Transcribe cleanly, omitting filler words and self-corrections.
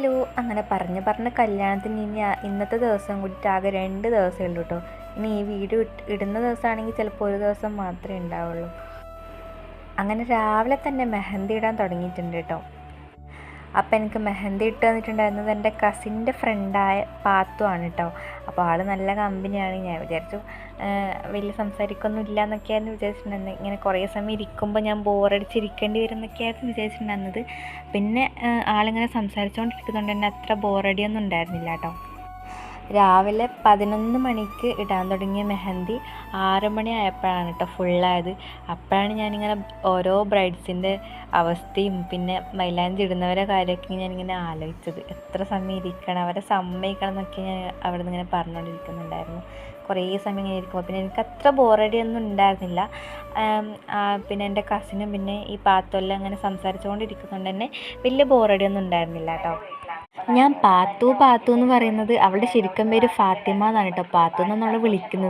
Hello അങ്ങനെ പറഞ്ഞ് കല്യാണത്തിന് ഇനി ഇന്നത്തെ ദിവസം കൂടിയിട്ട് ആകെ 2 ദിവസമേ ഉള്ളൂ കേട്ടോ. ഇനി ഈ വീഡിയോ ഇടുന്ന ദിവസമാണെങ്കിൽ ചിലപ്പോൾ ഒരു ദിവസം മാത്രമേ ഉണ്ടാവുള്ളൂ. അങ്ങനെ രാവിലെ തന്നെ മെഹന്തി ഇടാൻ തുടങ്ങിയിട്ടുണ്ട് കേട്ടോ. അപ്പം എനിക്ക് മെഹന്തി ഇട്ട് തന്നിട്ടുണ്ടായിരുന്നത് എൻ്റെ കസിൻ്റെ ഫ്രണ്ടായ പാത്തു ആണ് കേട്ടോ. അപ്പോൾ ആൾ നല്ല കമ്പനിയാണ്. ഞാൻ വിചാരിച്ചു വലിയ സംസാരിക്കൊന്നും ഇല്ല എന്നൊക്കെയായിരുന്നു വിചാരിച്ചിട്ടുണ്ടായിരുന്നത്. ഇങ്ങനെ കുറേ സമയം ഇരിക്കുമ്പോൾ ഞാൻ ബോറടിച്ചിരിക്കേണ്ടി വരും എന്നൊക്കെയായിരുന്നു വിചാരിച്ചിട്ടുണ്ടായിരുന്നത്. പിന്നെ ആളിങ്ങനെ സംസാരിച്ചുകൊണ്ടിരിക്കുന്നതുകൊണ്ട് തന്നെ അത്ര ബോറടിയൊന്നും ഉണ്ടായിരുന്നില്ല കേട്ടോ. രാവിലെ 11 മണിക്ക് ഇടാൻ തുടങ്ങിയ മെഹന്തി 6 മണി ആയപ്പോഴാണ് കേട്ടോ ഫുള്ളായത്. അപ്പോഴാണ് ഞാനിങ്ങനെ ഓരോ ബ്രൈഡ്സിൻ്റെ അവസ്ഥയും പിന്നെ മൈലാഞ്ചി ഇടുന്നവരെ കാര്യമൊക്കെ ഞാനിങ്ങനെ ആലോചിച്ചത്. എത്ര സമയം ഇരിക്കണം, അവരെ സമ്മതിക്കണം എന്നൊക്കെ ഞാൻ അവിടെ നിന്ന് ഇങ്ങനെ പറഞ്ഞുകൊണ്ടിരിക്കുന്നുണ്ടായിരുന്നു. കുറേ സമയം ഇങ്ങനെ ഇരിക്കുമ്പോൾ പിന്നെ എനിക്ക് അത്ര ബോറടിയൊന്നും ഉണ്ടായിരുന്നില്ല. പിന്നെ എൻ്റെ കസിനും പിന്നെ ഈ പാത്തെല്ലാം അങ്ങനെ സംസാരിച്ചുകൊണ്ടിരിക്കുന്നതുകൊണ്ട് തന്നെ വലിയ ബോറടിയൊന്നും ഉണ്ടായിരുന്നില്ല കേട്ടോ. ഞാൻ പാത്തു എന്ന് പറയുന്നത് അവളുടെ ശരിക്കും പേര് ഫാത്തിമ എന്നാണ് കേട്ടോ. പാത്തു എന്നാണ് അവളെ വിളിക്കുന്നത്.